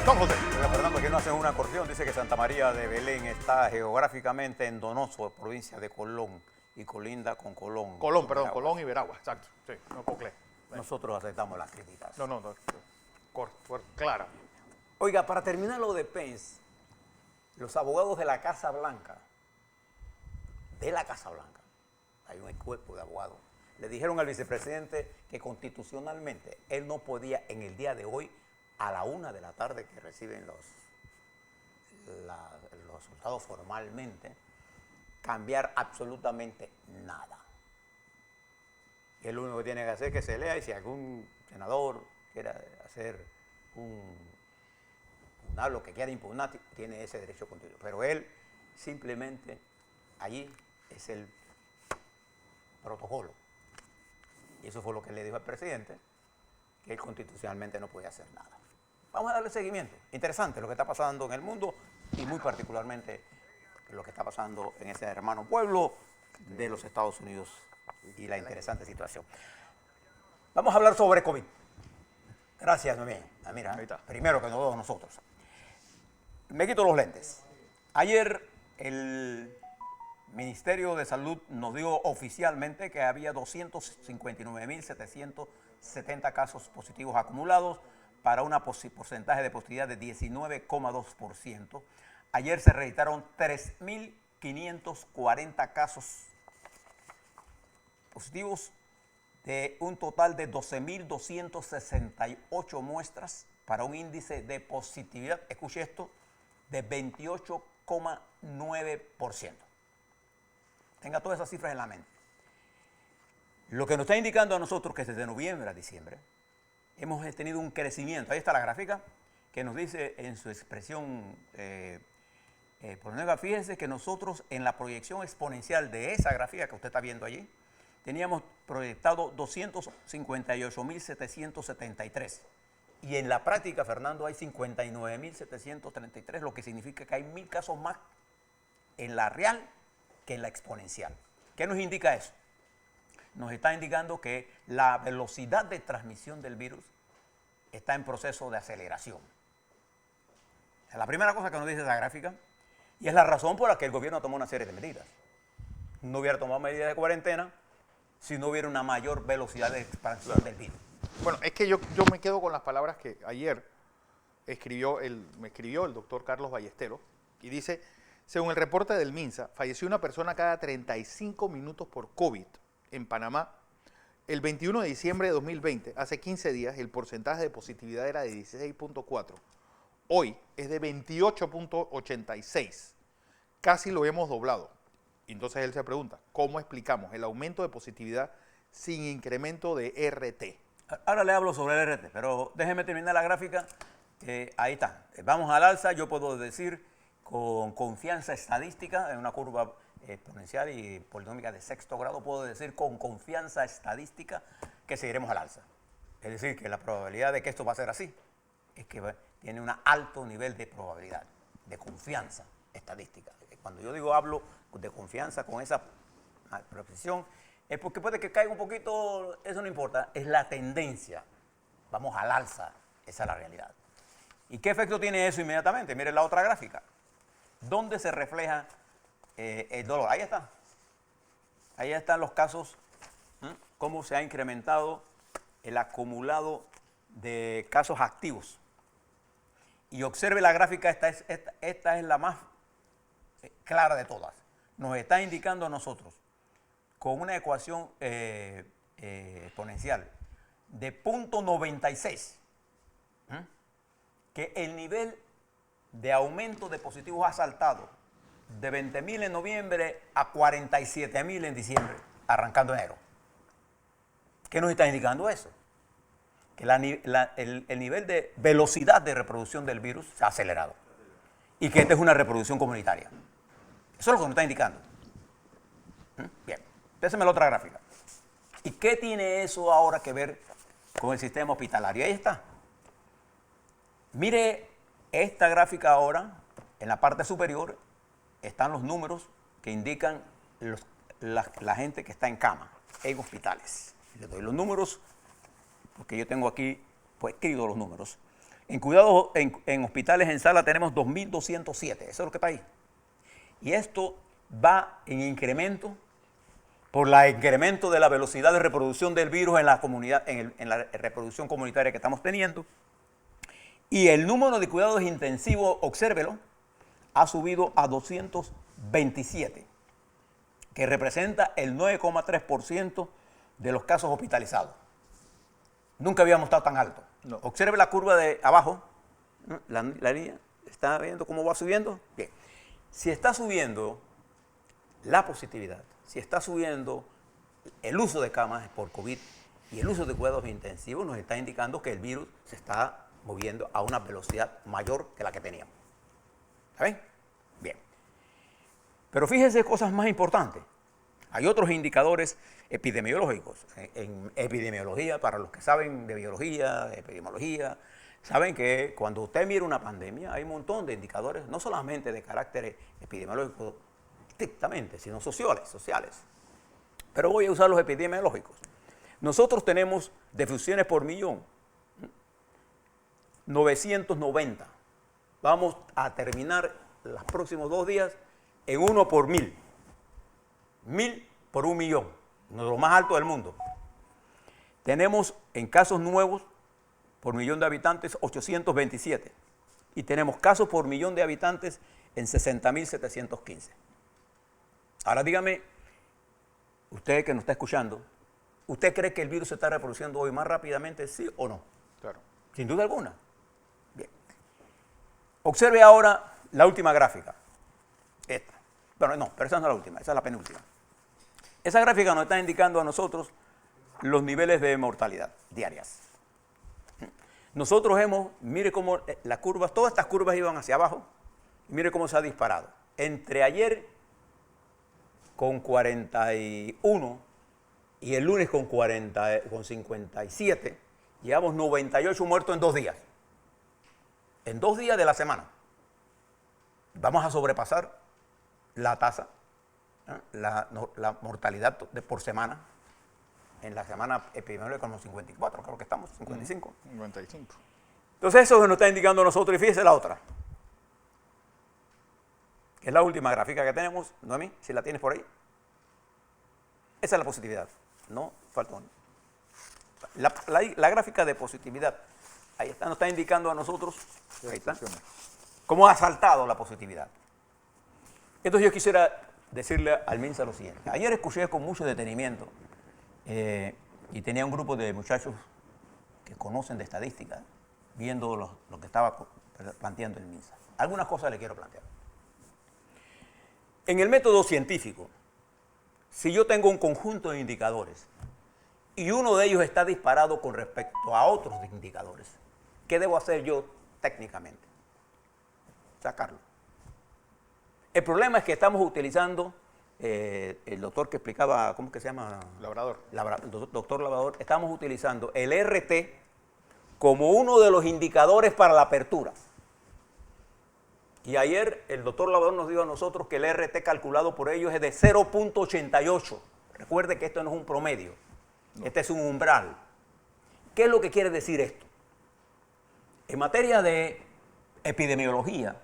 Don José. Oiga, Fernando, aquí no hacen una corrección. Dice que Santa María de Belén está geográficamente en Donoso, provincia de Colón, y colinda con Colón. Colón, con perdón, Veragua. Colón y Veragua, exacto. Sí, no Coclé. Nosotros aceptamos las críticas. No, clara. Oiga, para terminar lo de Pence, los abogados de la Casa Blanca, hay un cuerpo de abogados, le dijeron al vicepresidente que constitucionalmente él no podía en el día de hoy, a la 1 de la tarde que reciben los resultados formalmente, cambiar absolutamente nada. Él lo único que tiene que hacer es que se lea, y si algún senador quiere hacer lo que quiera impugnar, tiene ese derecho constitucional. Pero él simplemente allí es el protocolo. Y eso fue lo que le dijo al presidente, que él constitucionalmente no podía hacer nada. Vamos a darle seguimiento. Interesante lo que está pasando en el mundo y muy particularmente lo que está pasando en ese hermano pueblo de los Estados Unidos y la interesante situación. Vamos a hablar sobre COVID. Gracias, Noemí. Mira, Ahí está. primero que todos nosotros. Me quito los lentes. Ayer el Ministerio de Salud nos dio oficialmente que había 259.770 casos positivos acumulados para un porcentaje de positividad de 19,2%. Ayer se registraron 3.540 casos positivos de un total de 12.268 muestras para un índice de positividad, escuche esto, de 28,9%. Tenga todas esas cifras en la mente. Lo que nos está indicando a nosotros que desde noviembre a diciembre hemos tenido un crecimiento. Ahí está la gráfica que nos dice en su expresión fíjense que nosotros en la proyección exponencial de esa gráfica que usted está viendo allí, teníamos proyectado 258.773. Y en la práctica, Fernando, hay 59.733, lo que significa que hay 1.000 casos más en la real que en la exponencial. ¿Qué nos indica eso? Nos está indicando que la velocidad de transmisión del virus está en proceso de aceleración. Es la primera cosa que nos dice esa gráfica y es la razón por la que el gobierno tomó una serie de medidas. No hubiera tomado medidas de cuarentena si no hubiera una mayor velocidad de expansión del virus. Bueno, es que yo me quedo con las palabras que ayer me escribió el doctor Carlos Ballesteros y dice, según el reporte del MINSA, falleció una persona cada 35 minutos por COVID en Panamá. El 21 de diciembre de 2020, hace 15 días, el porcentaje de positividad era de 16.4. Hoy es de 28.86. Casi lo hemos doblado. Entonces él se pregunta, ¿cómo explicamos el aumento de positividad sin incremento de RT? Ahora le hablo sobre el RT, pero déjeme terminar la gráfica. Ahí está. Vamos al alza, yo puedo decir con confianza estadística, en una curva exponencial y polinómica de sexto grado, puedo decir con confianza estadística que seguiremos al alza. Es decir, que la probabilidad de que esto va a ser así es que tiene un alto nivel de probabilidad, de confianza estadística. Cuando yo hablo de confianza con esa precisión, es porque puede que caiga un poquito, eso no importa, es la tendencia. Vamos al alza, esa es la realidad. ¿Y qué efecto tiene eso inmediatamente? Miren la otra gráfica. ¿Dónde se refleja el dolor? Ahí está. Ahí están los casos, cómo se ha incrementado el acumulado de casos activos. Y observe la gráfica, esta es la más clara de todas. Nos está indicando a nosotros, con una ecuación exponencial de 0.96, que el nivel de aumento de positivos ha saltado de 20.000 en noviembre a 47.000 en diciembre, arrancando enero. ¿Qué nos está indicando eso? Que el nivel de velocidad de reproducción del virus se ha acelerado y que esta es una reproducción comunitaria. Eso es lo que nos está indicando. Bien, péseme la otra gráfica. ¿Y qué tiene eso ahora que ver con el sistema hospitalario? Ahí está. Mire esta gráfica ahora, en la parte superior están los números que indican la gente que está en cama, en hospitales. Les doy los números, porque yo tengo aquí pues escrito los números. En cuidados en hospitales en sala tenemos 2.207. Eso es lo que está ahí. Y esto va en incremento por el incremento de la velocidad de reproducción del virus en la comunidad, en la reproducción comunitaria que estamos teniendo. Y el número de cuidados intensivos, obsérvelo, ha subido a 227, que representa el 9,3% de los casos hospitalizados. Nunca habíamos estado tan alto. No. Observe la curva de abajo, la línea, ¿está viendo cómo va subiendo? Bien. Si está subiendo la positividad, si está subiendo el uso de camas por COVID y el uso de cuidados intensivos, nos está indicando que el virus se está moviendo a una velocidad mayor que la que teníamos. ¿Está bien? Bien. Pero fíjense cosas más importantes. Hay otros indicadores epidemiológicos. En epidemiología, para los que saben de biología, de epidemiología, saben que cuando usted mira una pandemia hay un montón de indicadores, no solamente de carácter epidemiológico estrictamente, sino sociales. Pero voy a usar los epidemiológicos. Nosotros tenemos defunciones por millón, 990. Vamos a terminar los próximos 2 días en 1 por 1000. 1000 por 1 millón, uno de los más altos del mundo. Tenemos en casos nuevos por millón de habitantes 827 y tenemos casos por millón de habitantes en 60.715. Ahora dígame, usted que nos está escuchando, ¿usted cree que el virus se está reproduciendo hoy más rápidamente, sí o no? Claro. Sin duda alguna. Bien. Observe ahora la última gráfica. Esta. Bueno, no, pero esa no es la última, esa es la penúltima. Esa gráfica nos está indicando a nosotros los niveles de mortalidad diarias. Nosotros mire cómo las curvas, todas estas curvas iban hacia abajo, y mire cómo se ha disparado. Entre ayer con 41 y el lunes con 57, llevamos 98 muertos en 2 días. En 2 días de la semana. Vamos a sobrepasar la tasa, la mortalidad por semana. En la semana epidemiológica como 54, creo que estamos, 55. 55. Entonces eso nos está indicando a nosotros, y fíjese la otra. Que es la última gráfica que tenemos, Noemí, si la tienes por ahí. Esa es la positividad, no falta una. La gráfica de positividad, ahí está, nos está indicando a nosotros, ahí está, cómo ha saltado la positividad. Entonces yo quisiera decirle al MINSA lo siguiente. Ayer escuché con mucho detenimiento y tenía un grupo de muchachos que conocen de estadística, viendo lo que estaba planteando el MINSA. Algunas cosas le quiero plantear. En el método científico, si yo tengo un conjunto de indicadores y uno de ellos está disparado con respecto a otros indicadores, ¿qué debo hacer yo técnicamente? Sacarlo. El problema es que estamos utilizando, el doctor que explicaba, ¿cómo que se llama? Labrador. Doctor Labrador, estamos utilizando el RT como uno de los indicadores para la apertura. Y ayer el doctor Labrador nos dijo a nosotros que el RT calculado por ellos es de 0.88. Recuerde que esto no es un promedio, este es un umbral. ¿Qué es lo que quiere decir esto? En materia de epidemiología,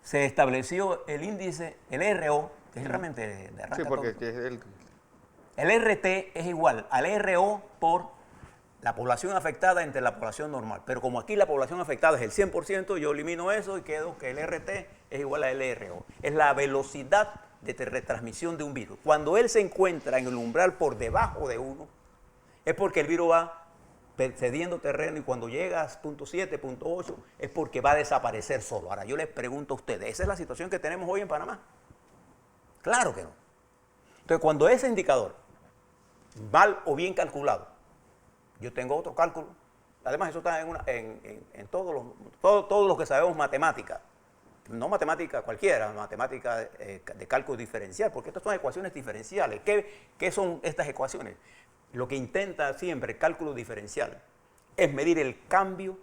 se estableció el índice, el RO, que es realmente de arranca. Sí, porque todo. es El RT es igual al RO por la población afectada entre la población normal. Pero como aquí la población afectada es el 100%, yo elimino eso y quedo que el RT es igual al LRO. Es la velocidad de retransmisión de un virus. Cuando él se encuentra en el umbral por debajo de 1, es porque el virus va cediendo terreno y cuando llega a 0.7, 0.8, es porque va a desaparecer solo. Ahora, yo les pregunto a ustedes, ¿esa es la situación que tenemos hoy en Panamá? Claro que no. Entonces, cuando ese indicador, mal o bien calculado, yo tengo otro cálculo, además eso está en todos los que sabemos matemática, no matemática cualquiera, matemática de cálculo diferencial, porque estas son ecuaciones diferenciales. ¿Qué son estas ecuaciones? Lo que intenta siempre el cálculo diferencial es medir el cambio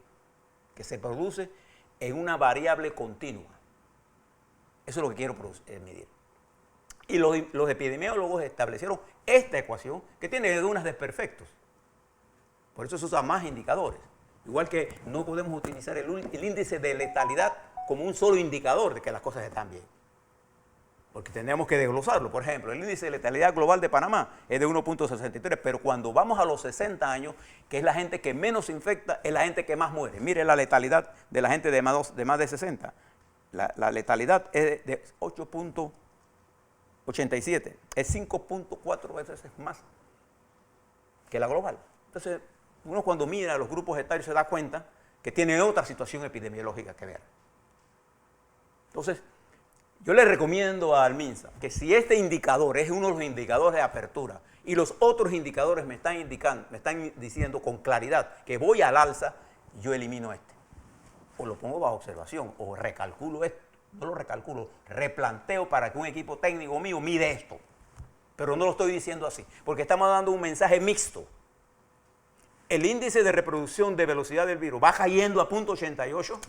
que se produce en una variable continua. Eso es lo que quiero medir. Y los epidemiólogos establecieron esta ecuación que tiene unas desperfectos. Por eso se usan más indicadores. Igual que no podemos utilizar el índice de letalidad como un solo indicador de que las cosas están bien. Porque tenemos que desglosarlo. Por ejemplo, el índice de letalidad global de Panamá es de 1.63, pero cuando vamos a los 60 años, que es la gente que menos se infecta, es la gente que más muere. Mire la letalidad de la gente de más de 60. La letalidad es de 8.87, es 5.4 veces más que la global. Entonces, uno cuando mira los grupos etarios se da cuenta que tiene otra situación epidemiológica que ver. Entonces, yo le recomiendo al MINSA que si este indicador es uno de los indicadores de apertura y los otros indicadores me están diciendo con claridad que voy al alza, yo elimino este. O lo pongo bajo observación, o recalculo esto. No lo recalculo, replanteo para que un equipo técnico mío mire esto. Pero no lo estoy diciendo así, porque estamos dando un mensaje mixto. El índice de reproducción de velocidad del virus va cayendo a 0.88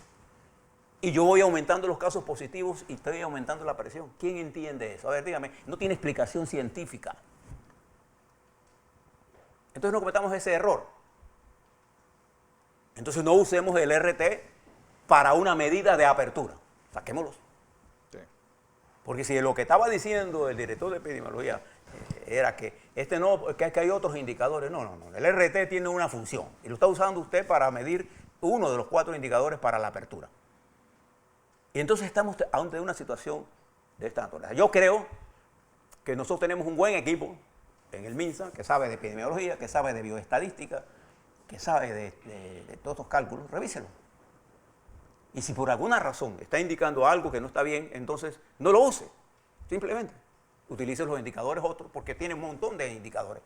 y yo voy aumentando los casos positivos y estoy aumentando la presión. ¿Quién entiende eso? A ver, dígame, no tiene explicación científica. Entonces no cometamos ese error. Entonces no usemos el RT para una medida de apertura. Saquémoslos. Sí. Porque si lo que estaba diciendo el director de epidemiología era que que hay otros indicadores. No. El RT tiene una función y lo está usando usted para medir uno de los 4 indicadores para la apertura. Y entonces estamos ante una situación de esta naturaleza. Yo creo que nosotros tenemos un buen equipo en el MINSA que sabe de epidemiología, que sabe de bioestadística, que sabe de todos estos cálculos. Revíselo. Y si por alguna razón está indicando algo que no está bien, entonces no lo use. Simplemente utilice los indicadores otros, porque tiene un montón de indicadores.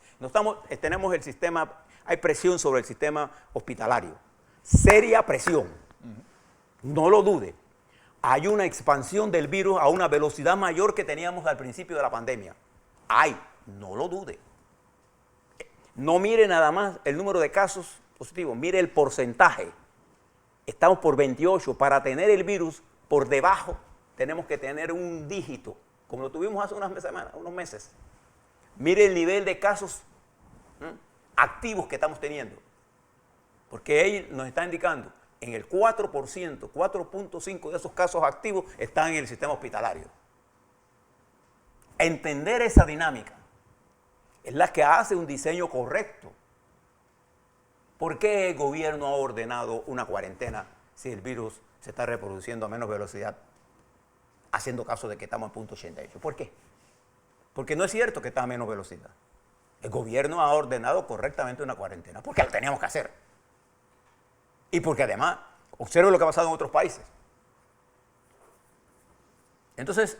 Tenemos el sistema, hay presión sobre el sistema hospitalario. Seria presión. No lo dude. Hay una expansión del virus a una velocidad mayor que teníamos al principio de la pandemia. No lo dude. No mire nada más el número de casos positivos, mire el porcentaje. Estamos por 28. Para tener el virus por debajo, tenemos que tener un dígito, como lo tuvimos hace unos meses. Mire el nivel de casos activos que estamos teniendo. Porque ahí nos está indicando, en el 4%, 4.5% de esos casos activos están en el sistema hospitalario. Entender esa dinámica es la que hace un diseño correcto. ¿Por qué el gobierno ha ordenado una cuarentena si el virus se está reproduciendo a menos velocidad, haciendo caso de que estamos en 0.88? ¿Por qué? Porque no es cierto que está a menos velocidad. El gobierno ha ordenado correctamente una cuarentena, porque la teníamos que hacer. Y porque además, observe lo que ha pasado en otros países. Entonces,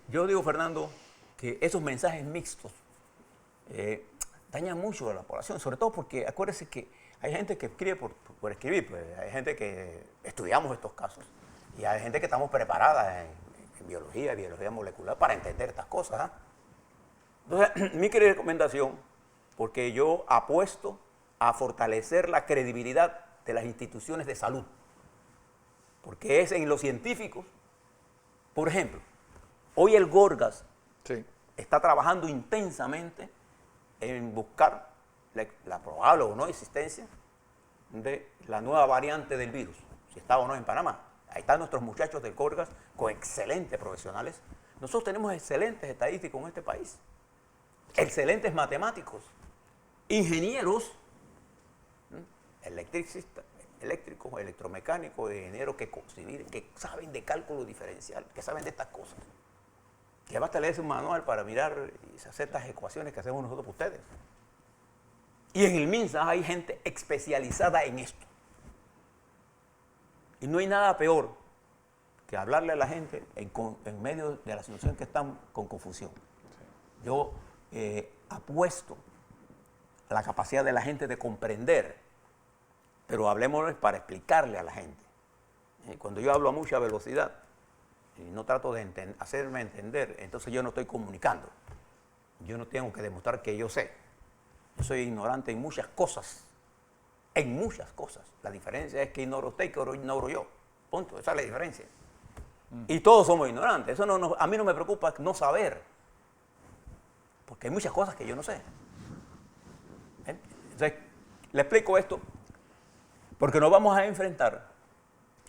yo digo, Fernando, que esos mensajes mixtos dañan mucho a la población, sobre todo porque acuérdese que hay gente que escribe por escribir, pues hay gente que estudiamos estos casos y hay gente que estamos preparadas en biología molecular para entender estas cosas. Entonces, mi recomendación, porque yo apuesto a fortalecer la credibilidad de las instituciones de salud, porque es en los científicos. Por ejemplo, hoy el Gorgas está trabajando intensamente en buscar la probable o no existencia de la nueva variante del virus, si está o no en Panamá. Ahí están nuestros muchachos del Gorgas con excelentes profesionales. Nosotros tenemos excelentes estadísticos en este país, excelentes matemáticos, ingenieros, electricistas, eléctricos, electromecánicos, ingenieros que saben de cálculo diferencial, que saben de estas cosas. Que basta leerse un manual para mirar y hacer estas ecuaciones que hacemos nosotros por ustedes. Y en el MINSA hay gente especializada en esto. Y no hay nada peor que hablarle a la gente en medio de la situación que están con confusión. Yo apuesto a la capacidad de la gente de comprender, pero hablemosles para explicarle a la gente. Cuando yo hablo a mucha velocidad y no trato de hacerme entender, entonces yo no estoy comunicando. Yo no tengo que demostrar que yo sé. Yo soy ignorante en muchas cosas. En muchas cosas. La diferencia es que ignoro usted y que ignoro yo. Punto. Esa es la diferencia. Y todos somos ignorantes. Eso a mí no me preocupa no saber. Porque hay muchas cosas que yo no sé. Entonces, le explico esto Porque nos vamos a enfrentar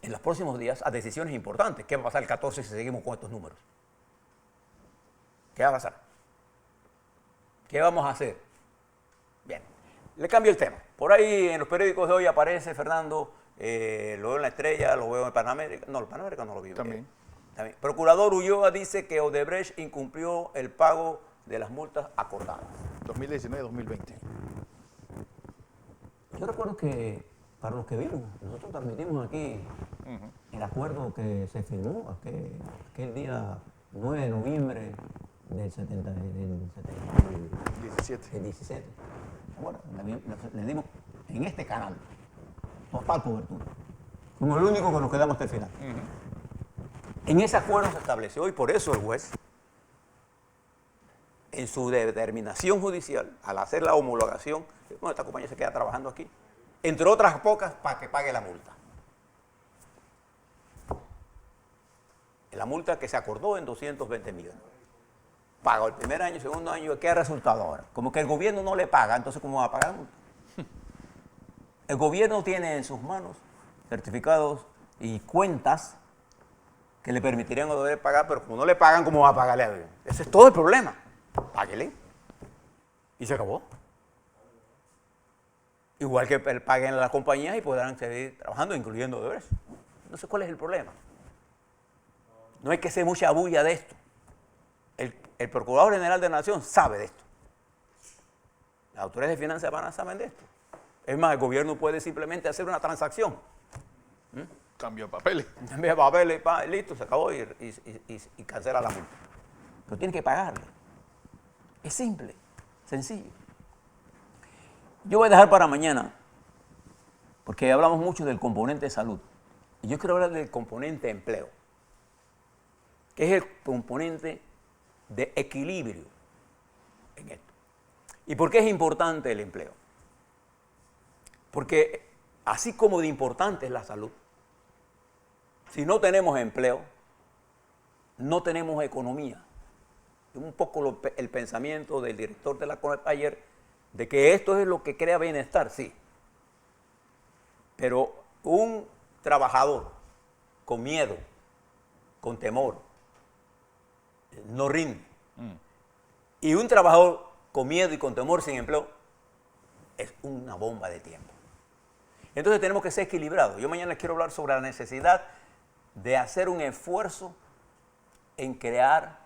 en los próximos días a decisiones importantes. ¿Qué va a pasar el 14 si seguimos con estos números? ¿Qué va a pasar? ¿Qué vamos a hacer? Bien, le cambio el tema. Por ahí en los periódicos de hoy aparece, Fernando, lo veo en La Estrella, lo veo en Panamérica. No, el Panamérica no lo vi. También. También. Procurador Ulloa dice que Odebrecht incumplió el pago de las multas acordadas. 2019-2020. Yo recuerdo que, para los que vimos, nosotros transmitimos aquí el acuerdo que se firmó aquel día 9 de noviembre del 17. Bueno, le dimos en este canal total cobertura. Como el único que nos quedamos hasta el final. En ese acuerdo se estableció, y por eso el juez, en su determinación judicial, al hacer la homologación, bueno, esta compañía se queda trabajando aquí, entre otras pocas, para que pague la multa. La multa que se acordó en 220 millones. Pagó el primer año, segundo año, ¿qué ha resultado ahora? Como que el gobierno no le paga, entonces ¿cómo va a pagar la multa? El gobierno tiene en sus manos certificados y cuentas que le permitirían a Odebrecht pagar, pero como no le pagan, ¿cómo va a pagarle a Odebrecht? Ese es todo el problema. Páguele. Y se acabó. Igual que paguen a las compañías y podrán seguir trabajando, incluyendo Odebrecht. Entonces, ¿cuál es el problema? No hay que hacer mucha bulla de esto. El Procurador General de la Nación sabe de esto. Las autoridades de finanzas saben de esto. Es más, el gobierno puede simplemente hacer una transacción. Cambio de papeles. Envía papeles, listo, se acabó y cancela la multa. Pero tiene que pagarle. Es simple, sencillo. Yo voy a dejar para mañana, porque hablamos mucho del componente de salud. Y yo quiero hablar del componente empleo, que es el componente de equilibrio en esto. ¿Y por qué es importante el empleo? Porque así como de importante es la salud, si no tenemos empleo, no tenemos economía. Un poco el pensamiento del director de la CONEP ayer, de que esto es lo que crea bienestar, sí. Pero un trabajador con miedo, con temor, no rinde. Y un trabajador con miedo y con temor sin empleo es una bomba de tiempo. Entonces tenemos que ser equilibrados. Yo mañana les quiero hablar sobre la necesidad de hacer un esfuerzo en crear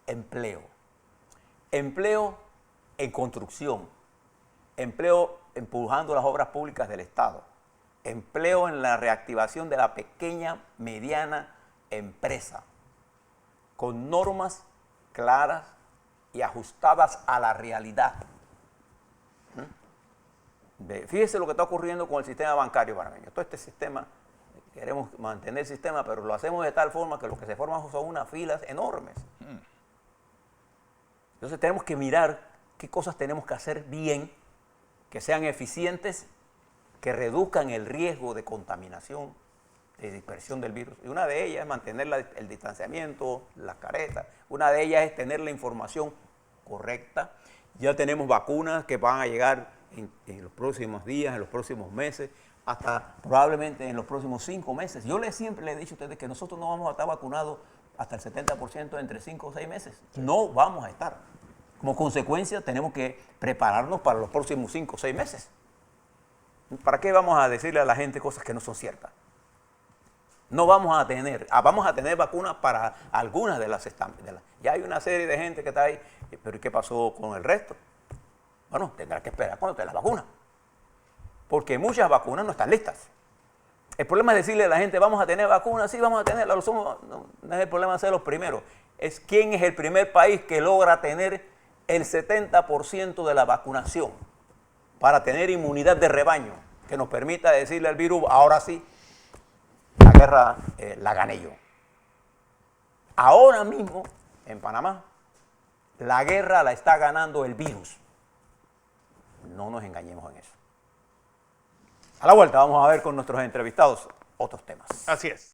empleo. Empleo en construcción, empleo empujando las obras públicas del Estado, empleo en la reactivación de la pequeña, mediana empresa, con normas claras y ajustadas a la realidad. Fíjese lo que está ocurriendo con el sistema bancario panameño. Todo este sistema, queremos mantener el sistema, pero lo hacemos de tal forma que lo que se forman son unas filas enormes. Entonces tenemos que mirar qué cosas tenemos que hacer bien, que sean eficientes, que reduzcan el riesgo de contaminación, de dispersión del virus. Y una de ellas es mantener el distanciamiento, las caretas. Una de ellas es tener la información correcta. Ya tenemos vacunas que van a llegar en los próximos días, en los próximos meses, hasta probablemente en los próximos 5 meses. Yo siempre le he dicho a ustedes que nosotros no vamos a estar vacunados hasta el 70% entre 5 o 6 meses. No vamos a estar. Como consecuencia, tenemos que prepararnos para los próximos 5 o 6 meses. ¿Para qué vamos a decirle a la gente cosas que no son ciertas? No vamos a tener vacunas para algunas de las ya hay una serie de gente que está ahí, pero ¿y qué pasó con el resto? Bueno, tendrás que esperar cuando te las vacunas, porque muchas vacunas no están listas. El problema es decirle a la gente, vamos a tener vacunas, sí, vamos a tenerlas, no es el problema de ser los primeros, es quién es el primer país que logra tener el 70% de la vacunación para tener inmunidad de rebaño, que nos permita decirle al virus, ahora sí, la guerra la gané yo. Ahora mismo, en Panamá, la guerra la está ganando el virus. No nos engañemos en eso. A la vuelta vamos a ver con nuestros entrevistados otros temas. Así es.